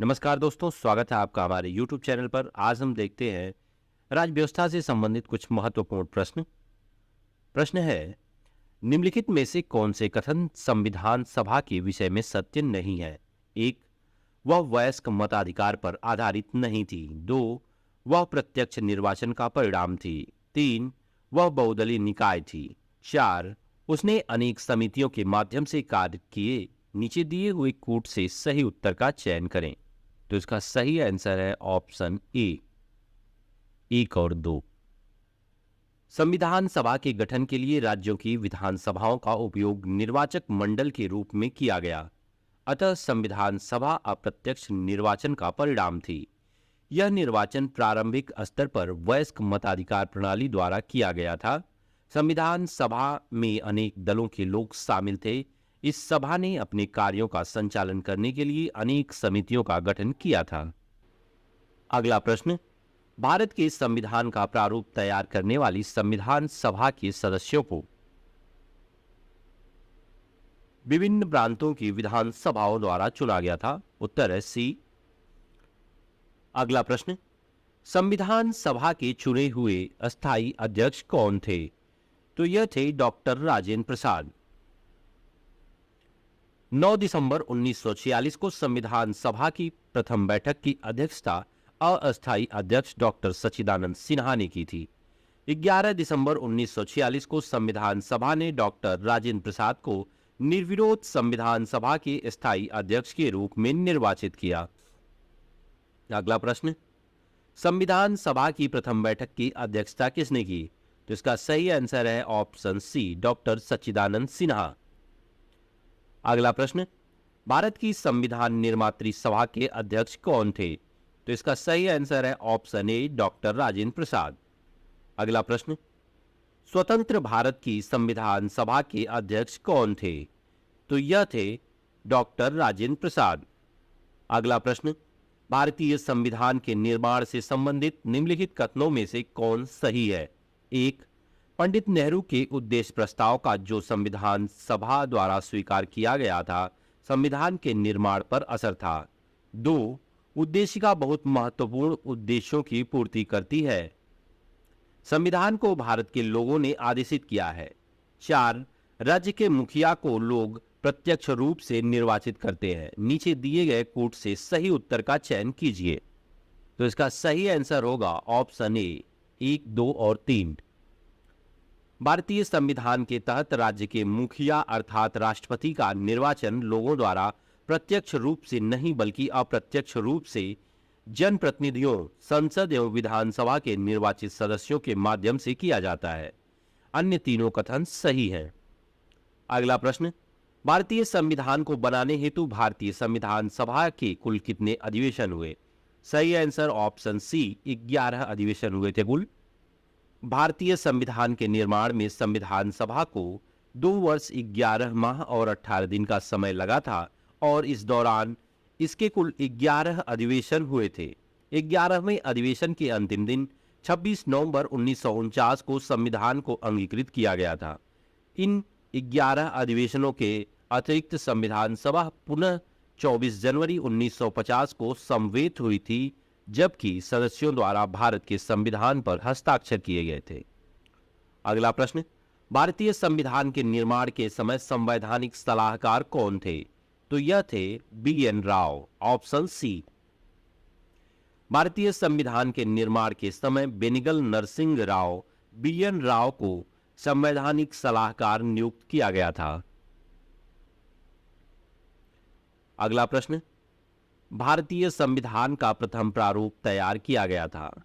नमस्कार दोस्तों, स्वागत है आपका हमारे YouTube चैनल पर। आज हम देखते हैं राज्य व्यवस्था से संबंधित कुछ महत्वपूर्ण प्रश्न। प्रश्न है, निम्नलिखित में से कौन से कथन संविधान सभा के विषय में सत्य नहीं है? एक, वह वयस्क मताधिकार पर आधारित नहीं थी। दो, वह प्रत्यक्ष निर्वाचन का परिणाम थी। तीन, वह बहुदलीय निकाय थी। चार, उसने अनेक समितियों के माध्यम से कार्य किए। नीचे दिए हुए कूट से सही उत्तर का चयन करें। तो इसका सही आंसर है ऑप्शन ए, एक और दो। संविधान सभा के गठन के लिए राज्यों की विधानसभाओं का उपयोग निर्वाचक मंडल के रूप में किया गया। अतः संविधान सभा अप्रत्यक्ष निर्वाचन का परिणाम थी। यह निर्वाचन प्रारंभिक स्तर पर वयस्क मताधिकार प्रणाली द्वारा किया गया था। संविधान सभा में अनेक दलों के लोग शामिल थे। इस सभा ने अपने कार्यों का संचालन करने के लिए अनेक समितियों का गठन किया था। अगला प्रश्न, भारत के संविधान का प्रारूप तैयार करने वाली संविधान सभा के सदस्यों को विभिन्न प्रांतों की विधानसभाओं द्वारा चुना गया था। उत्तर है सी। अगला प्रश्न, संविधान सभा के चुने हुए अस्थायी अध्यक्ष कौन थे? तो यह थे डॉक्टर राजेंद्र प्रसाद। 9 दिसंबर 1946 को संविधान सभा की प्रथम बैठक की अध्यक्षता अस्थायी अध्यक्ष डॉक्टर सच्चिदानंद सिन्हा ने की थी। 11 दिसंबर 1946 को संविधान सभा ने डॉक्टर राजेंद्र प्रसाद को निर्विरोध संविधान सभा के स्थायी अध्यक्ष के रूप में निर्वाचित किया। अगला प्रश्न, संविधान सभा की प्रथम बैठक की अध्यक्षता किसने की? तो इसका सही आंसर है ऑप्शन सी, डॉक्टर सच्चिदानंद सिन्हा। अगला प्रश्न, भारत की संविधान निर्मात्री सभा के अध्यक्ष कौन थे? तो इसका सही आंसर है option A, doctor Rajendra Prasad. अगला प्रश्न, स्वतंत्र भारत की संविधान सभा के अध्यक्ष कौन थे? तो यह थे डॉक्टर राजेंद्र प्रसाद। अगला प्रश्न, भारतीय संविधान के निर्माण से संबंधित निम्नलिखित कथनों में से कौन सही है? एक, पंडित नेहरू के उद्देश्य प्रस्ताव का जो संविधान सभा द्वारा स्वीकार किया गया था, संविधान के निर्माण पर असर था। दो, उद्देशिका बहुत महत्वपूर्ण उद्देश्यों की पूर्ति करती है। संविधान को भारत के लोगों ने आदेशित किया है। चार, राज्य के मुखिया को लोग प्रत्यक्ष रूप से निर्वाचित करते हैं। नीचे दिए गए कूट से सही उत्तर का चयन कीजिए। तो इसका सही आंसर होगा ऑप्शन ए, 1, 2 और 3। भारतीय संविधान के तहत राज्य के मुखिया अर्थात राष्ट्रपति का निर्वाचन लोगों द्वारा प्रत्यक्ष रूप से नहीं बल्कि अप्रत्यक्ष रूप से जनप्रतिनिधियों, संसद एवं विधानसभा के निर्वाचित सदस्यों के माध्यम से किया जाता है। अन्य तीनों कथन सही हैं। अगला प्रश्न, भारतीय संविधान को बनाने हेतु भारतीय संविधान सभा के कुल कितने अधिवेशन हुए? सही आंसर ऑप्शन सी, 11 अधिवेशन हुए थे कुल। भारतीय संविधान के निर्माण में संविधान सभा को 2 वर्ष 11 माह और 18 दिन का समय लगा था और इस दौरान इसके कुल 11 अधिवेशन हुए थे। 11वें अधिवेशन के अंतिम दिन 26 नवंबर 1949 को संविधान को अंगीकृत किया गया था। इन 11 अधिवेशनों के अतिरिक्त संविधान सभा पुनः 24 जनवरी 1950 को समवेत हुई थी, जबकि सदस्यों द्वारा भारत के संविधान पर हस्ताक्षर किए गए थे। अगला प्रश्न, भारतीय संविधान के निर्माण के समय संवैधानिक सलाहकार कौन थे? तो यह थे बी.एन. राव। Option C. भारतीय संविधान के निर्माण के समय बेनिगल नरसिंह राव बी.एन. राव को संवैधानिक सलाहकार नियुक्त किया गया था। अगला प्रश्न, भारतीय संविधान का प्रथम प्रारूप तैयार किया गया था।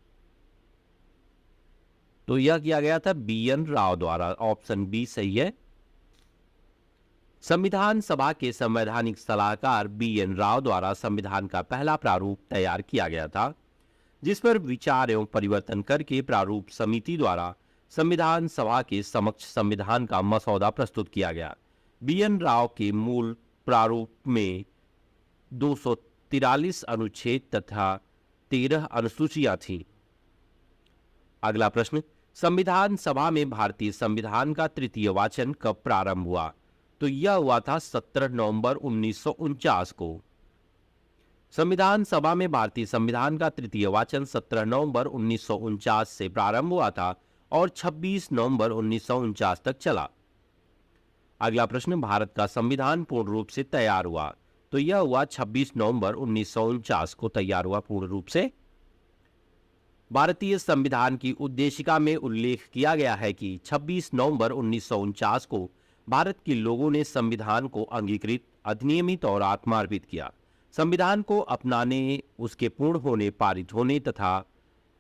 तो यह किया गया था बी.एन. राव द्वारा। ऑप्शन बी सही है। संविधान सभा के संवैधानिक सलाहकार बी.एन. राव द्वारा संविधान का पहला प्रारूप तैयार किया गया था, जिस पर विचार एवं परिवर्तन करके प्रारूप समिति द्वारा संविधान सभा के समक्ष संविधान का मसौदा प्रस्तुत किया गया। बी.एन. राव के मूल प्रारूप में 243 अनुच्छेद तथा 13 अनुसूचियां थीं। अगला प्रश्न, संविधान सभा में भारतीय संविधान का तृतीय वाचन कब प्रारंभ हुआ? तो यह हुआ था 17 नवंबर 1949 को। संविधान सभा में भारतीय संविधान का तृतीय वाचन 17 नवंबर 1949 से प्रारंभ हुआ था और 26 नवंबर 1949 तक चला। अगला प्रश्न, भारत का संविधान पूर्ण रूप से तैयार हुआ, तो यह हुआ 26 नवंबर 1949 को तैयार हुआ पूर्ण रूप से। भारतीय संविधान की उद्देशिका में उल्लेख किया गया है कि 26 नवंबर 1949 को भारत के लोगों ने संविधान को अंगीकृत, अधिनियमित और आत्मार्पित किया। संविधान को अपनाने, उसके पूर्ण होने, पारित होने तथा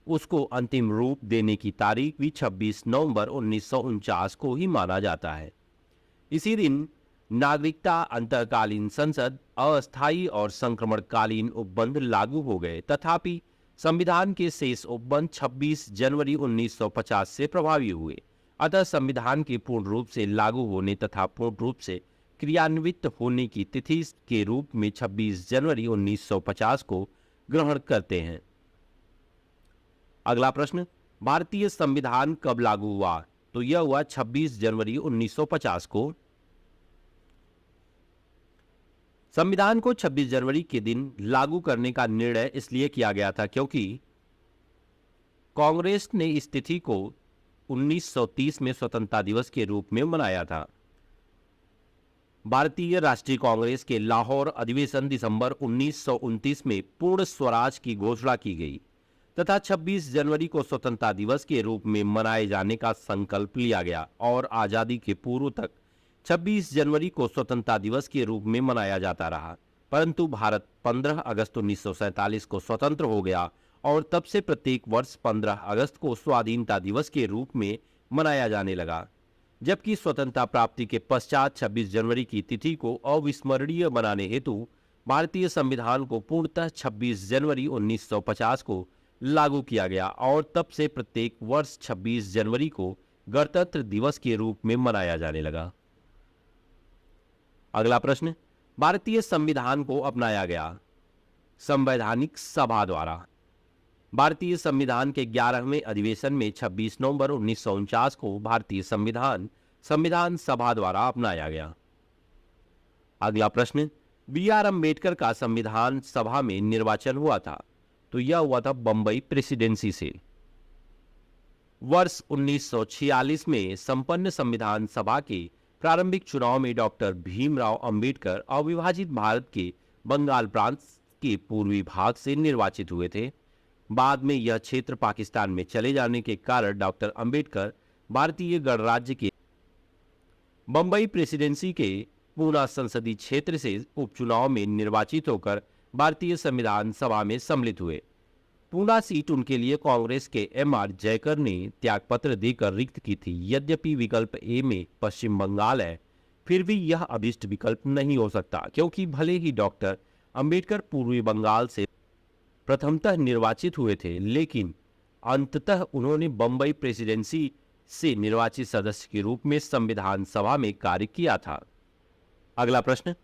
उसको अंतिम रूप देने की तारीख भी 26 नवंबर 1949 को ही माना जाता है। इसी दिन नागरिकता, अंतःकालीन संसद, अस्थायी और संक्रमणकालीन उपबंध लागू हो गए। तथापि संविधान के शेष उपबंध 26 जनवरी 1950 से प्रभावी हुए। अतः संविधान के पूर्ण रूप से लागू होने तथा पूर्ण रूप से क्रियान्वित होने की तिथि के रूप में 26 जनवरी 1950 को ग्रहण करते हैं। अगला प्रश्न, भारतीय संविधान कब लागू हुआ, तो यह हुआ 26 जनवरी 1950 को। संविधान को 26 जनवरी के दिन लागू करने का निर्णय इसलिए किया गया था क्योंकि कांग्रेस ने इस तिथि को 1930 में स्वतंत्रता दिवस के रूप में मनाया था। भारतीय राष्ट्रीय कांग्रेस के लाहौर अधिवेशन दिसंबर 1929 में पूर्ण स्वराज की घोषणा की गई तथा 26 जनवरी को स्वतंत्रता दिवस के रूप में मनाए जाने का संकल्प लिया गया और आजादी के पूर्व तक 26 जनवरी को स्वतंत्रता दिवस के रूप में मनाया जाता रहा। परंतु भारत 15 अगस्त 1947 को स्वतंत्र हो गया और तब से प्रत्येक वर्ष 15 अगस्त को स्वाधीनता दिवस के रूप में मनाया जाने लगा। जबकि स्वतंत्रता प्राप्ति के पश्चात 26 जनवरी की तिथि को अविस्मरणीय बनाने हेतु भारतीय संविधान को पूर्णतः 26 जनवरी 1950 को लागू किया गया और तब से प्रत्येक वर्ष 26 जनवरी को गणतंत्र दिवस के रूप में मनाया जाने लगा। अगला प्रश्न, भारतीय संविधान को अपनाया गया संवैधानिक सभा द्वारा। भारतीय संविधान के 11वें अधिवेशन में 26 नवंबर 1949 को भारतीय संविधान सभा द्वारा अपनाया गया। अगला प्रश्न, बी.आर. अम्बेडकर का संविधान सभा में निर्वाचन हुआ था, तो यह हुआ था बंबई प्रेसिडेंसी से। वर्ष 1946 में संपन्न संविधान सभा के प्रारंभिक चुनाव में डॉक्टर भीमराव अंबेडकर अविभाजित भारत के बंगाल प्रांत के पूर्वी भाग से निर्वाचित हुए थे। बाद में यह क्षेत्र पाकिस्तान में चले जाने के कारण डॉक्टर अंबेडकर भारतीय गणराज्य के बंबई प्रेसिडेंसी के पूना संसदीय क्षेत्र से उपचुनाव में निर्वाचित होकर भारतीय संविधान सभा में सम्मिलित हुए। पूना सीट उनके लिए कांग्रेस के एम.आर. जयकर ने त्यागपत्र देकर रिक्त की थी। यद्यपि विकल्प ए में पश्चिम बंगाल है, फिर भी यह अभिष्ट विकल्प नहीं हो सकता क्योंकि भले ही डॉक्टर अंबेडकर पूर्वी बंगाल से प्रथमतः निर्वाचित हुए थे, लेकिन अंततः उन्होंने बंबई प्रेसिडेंसी से निर्वाचित सदस्य के रूप में संविधान सभा में कार्य किया था। अगला प्रश्न,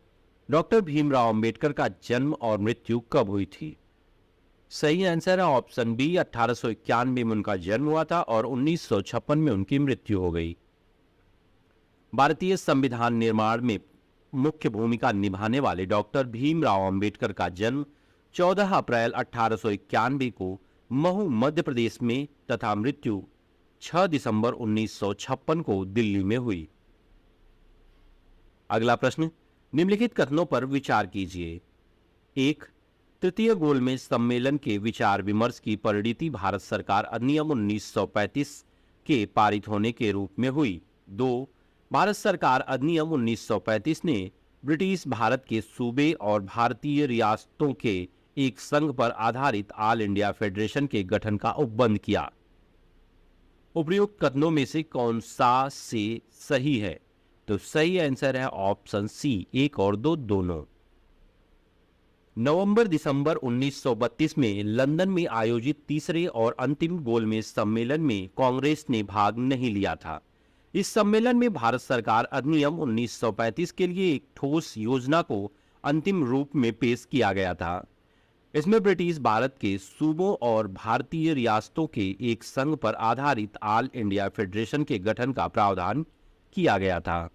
डॉक्टर भीमराव अंबेडकर का जन्म और मृत्यु कब हुई थी? सही आंसर है ऑप्शन बी, 1891 में उनका जन्म हुआ था और 1956 में उनकी मृत्यु हो गई। भारतीय संविधान निर्माण में मुख्य भूमिका निभाने वाले डॉक्टर भीमराव अंबेडकर का जन्म 14 अप्रैल 1891 को महू मध्य प्रदेश में तथा मृत्यु 6 दिसंबर 1956 को दिल्ली में हुई। अगला प्रश्न, निम्नलिखित कथनों पर विचार कीजिए। 1. तृतीय गोलमेज सम्मेलन के विचार विमर्श की परिणति भारत सरकार अधिनियम 1935 के पारित होने के रूप में हुई। 2. भारत सरकार अधिनियम 1935 ने ब्रिटिश भारत के सूबे और भारतीय रियासतों के एक संघ पर आधारित ऑल इंडिया फेडरेशन के गठन का उपबंध किया। उपयुक्त कथनों में से कौन सा से सही है? तो सही आंसर है ऑप्शन सी, 1 और 2 दोनों। नवंबर-दिसंबर 1932 में लंदन में आयोजित तीसरे और अंतिम गोलमेज सम्मेलन में कांग्रेस ने भाग नहीं लिया था। इस सम्मेलन में भारत सरकार अधिनियम 1935 के लिए एक ठोस योजना को अंतिम रूप में पेश किया गया था। इसमें ब्रिटिश भारत के सूबों और भारतीय रियासतों के एक संघ पर आधारित ऑल इंडिया फेडरेशन के गठन का प्रावधान किया गया था।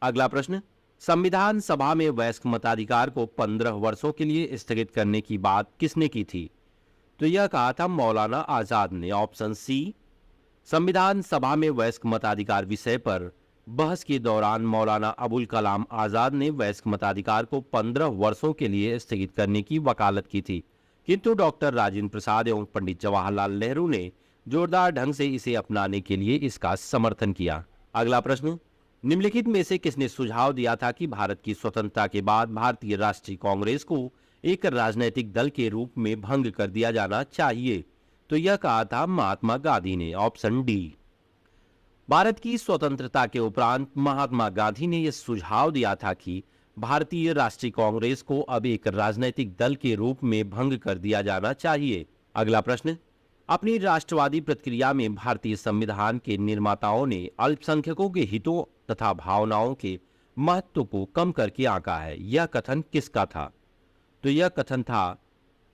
अगला प्रश्न, संविधान सभा में वयस्क मताधिकार को 15 वर्षों के लिए स्थगित करने की बात किसने की थी? तो यह कहा था मौलाना आजाद ने। Option C. संविधान सभा में वयस्क मताधिकार विषय पर बहस के दौरान मौलाना अबुल कलाम आजाद ने वयस्क मताधिकार को 15 वर्षों के लिए स्थगित करने की वकालत की थी, किंतु डॉक्टर राजेंद्र प्रसाद एवं पंडित जवाहरलाल नेहरू ने जोरदार ढंग से इसे अपनाने के लिए इसका समर्थन किया। अगला प्रश्न, निम्नलिखित में से किसने सुझाव दिया था कि भारत की स्वतंत्रता के बाद भारतीय राष्ट्रीय कांग्रेस को एक राजनीतिक दल के रूप में भंग कर दिया जाना चाहिए? तो यह कहा था महात्मा गांधी ने। Option D. भारत की स्वतंत्रता के उपरांत महात्मा गांधी ने यह सुझाव दिया था कि भारतीय राष्ट्रीय कांग्रेस को अब एक राजनीतिक दल के रूप में भंग कर दिया जाना चाहिए। अगला प्रश्न, अपनी राष्ट्रवादी प्रतिक्रिया में भारतीय संविधान के निर्माताओं ने अल्पसंख्यकों के हितों तथा भावनाओं के महत्व को कम करके आंका है। यह कथन किसका था? तो यह कथन था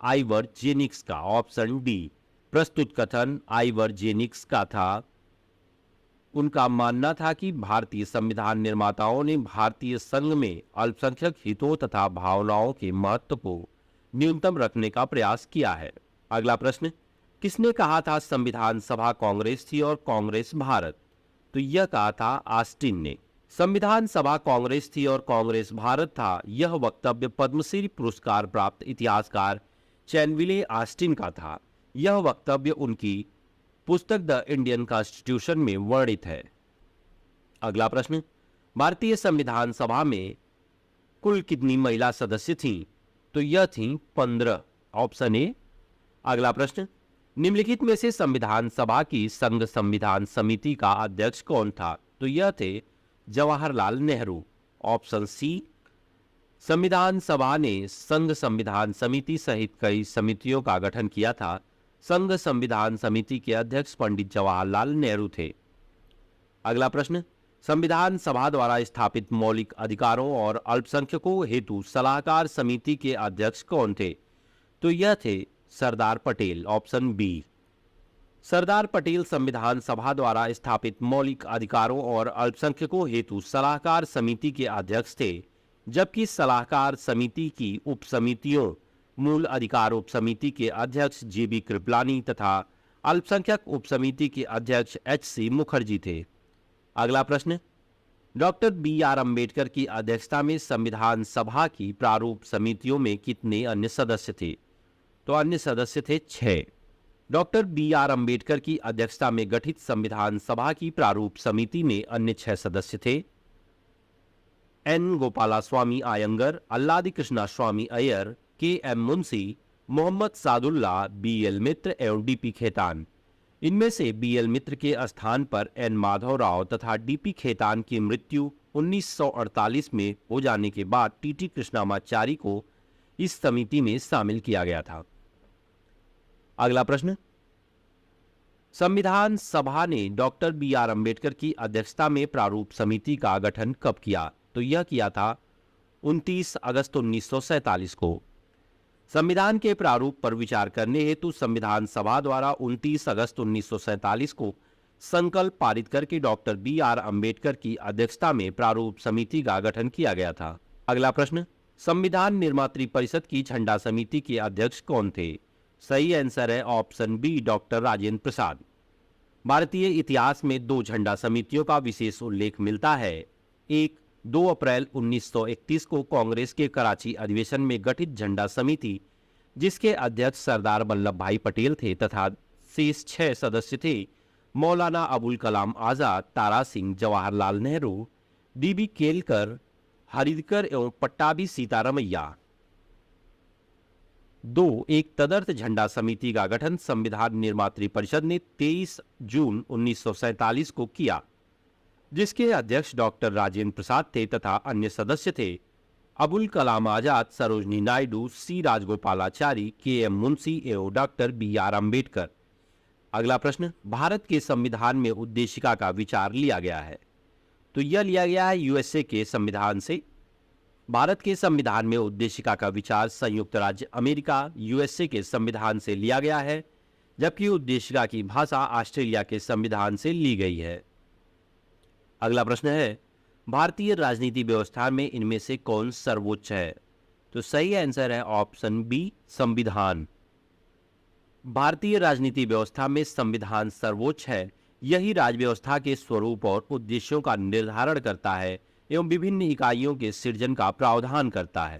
आइवर जेनिक्स का। Option D. प्रस्तुत कथन आइवर जेनिक्स का था। उनका मानना था कि भारतीय संविधान निर्माताओं ने भारतीय संघ में अल्पसंख्यक हितों तथा भावनाओं के महत्व को न्यूनतम रखने का प्रयास किया है। अगला प्रश्न, किसने कहा था संविधान सभा कांग्रेस थी और कांग्रेस भारत? तो यह कहा था ऑस्टिन ने। संविधान सभा कांग्रेस थी और कांग्रेस भारत था, यह वक्तव्य पद्मश्री पुरस्कार प्राप्त इतिहासकार चैनविले ऑस्टिन का था। यह वक्तव्य उनकी पुस्तक द इंडियन कॉन्स्टिट्यूशन में वर्णित है। अगला प्रश्न, भारतीय संविधान सभा में कुल कितनी महिला सदस्य थीं? तो यह थीं 15। Option A. अगला प्रश्न, निम्नलिखित में से संविधान सभा की संघ संविधान समिति का अध्यक्ष कौन था? तो यह थे जवाहरलाल नेहरू। Option C. संविधान सभा ने संघ संविधान समिति सहित कई समितियों का गठन किया था। संघ संविधान समिति के अध्यक्ष पंडित जवाहरलाल नेहरू थे। अगला प्रश्न, संविधान सभा द्वारा स्थापित मौलिक अधिकारों और अल्पसंख्यकों हेतु सलाहकार समिति के अध्यक्ष कौन थे? तो यह थे सरदार पटेल। Option B. सरदार पटेल संविधान सभा द्वारा स्थापित मौलिक अधिकारों और अल्पसंख्यकों हेतु सलाहकार समिति के अध्यक्ष थे, जबकि सलाहकार समिति की उपसमितियों मूल अधिकार उपसमिति के अध्यक्ष जेबी कृपलानी तथा अल्पसंख्यक उपसमिति के अध्यक्ष एच.सी. मुखर्जी थे। अगला प्रश्न, डॉक्टर बी.आर. अंबेडकर की अध्यक्षता में संविधान सभा की प्रारूप समितियों में कितने अन्य सदस्य थे? तो अन्य सदस्य थे 6। Doctor B R. अंबेडकर की अध्यक्षता में गठित संविधान सभा की प्रारूप समिति में अन्य 6 सदस्य थे। एन गोपालास्वामी आयंगर, अल्लादी कृष्णा स्वामी अय्यर, के.एम. मुंशी, मोहम्मद सादुल्ला, बी.एल. मित्र एवं डी.पी. खेतान। इनमें से बी.एल. मित्र के स्थान पर एन. माधवराव तथा डी.पी. खेतान की मृत्यु 1948 में हो जाने के बाद टी.टी. कृष्णामाचारी को इस समिति में शामिल किया गया था। अगला प्रश्न, संविधान सभा ने डॉक्टर बी.आर. अंबेडकर की अध्यक्षता में प्रारूप समिति का गठन कब किया? तो यह किया था 29 अगस्त 1947 को। संविधान के प्रारूप पर विचार करने हेतु संविधान सभा द्वारा 29 अगस्त 1947 को संकल्प पारित करके डॉक्टर बी.आर. अंबेडकर की अध्यक्षता में प्रारूप समिति का गठन किया गया था। अगला प्रश्न, संविधान निर्मात्री परिषद की झंडा समिति के अध्यक्ष कौन थे? सही आंसर है option B, doctor Rajendra Prasad. भारतीय इतिहास में 2 झंडा समितियों का विशेष उल्लेख मिलता है। एक 2 अप्रैल 1931 को कांग्रेस के कराची अधिवेशन में गठित झंडा समिति, जिसके अध्यक्ष सरदार वल्लभ भाई पटेल थे तथा शेष 6 सदस्य थे मौलाना अबुल कलाम आजाद, तारा सिंह, जवाहरलाल नेहरू, डी.बी. केलकर, हरिदकर एवं पट्टाभी सीतारमैया। 2 एक तदर्थ झंडा समिति का गठन संविधान निर्मात्री परिषद ने 23 जून 1947 को किया, जिसके अध्यक्ष डॉक्टर राजेंद्र प्रसाद थे तथा अन्य सदस्य थे अबुल कलाम आजाद, सरोजनी नायडू, सी राजगोपालाचारी, के.एम. मुंशी एवं डॉक्टर बी.आर. अंबेडकर। अगला प्रश्न, भारत के संविधान में उद्देशिका का विचार लिया गया है? तो यह लिया गया है यूएसए के संविधान से। भारत के संविधान में उद्देशिका का विचार संयुक्त राज्य अमेरिका यूएसए के संविधान से लिया गया है, जबकि उद्देशिका की भाषा ऑस्ट्रेलिया के संविधान से ली गई है। अगला प्रश्न है, भारतीय राजनीति व्यवस्था में इनमें से कौन सर्वोच्च है? तो सही आंसर है ऑप्शन बी, संविधान। भारतीय राजनीति व्यवस्था में संविधान सर्वोच्च है। यही राज्य व्यवस्था के स्वरूप और उद्देश्यों का निर्धारण करता है एवं विभिन्न इकाइयों के सृजन का प्रावधान करता है।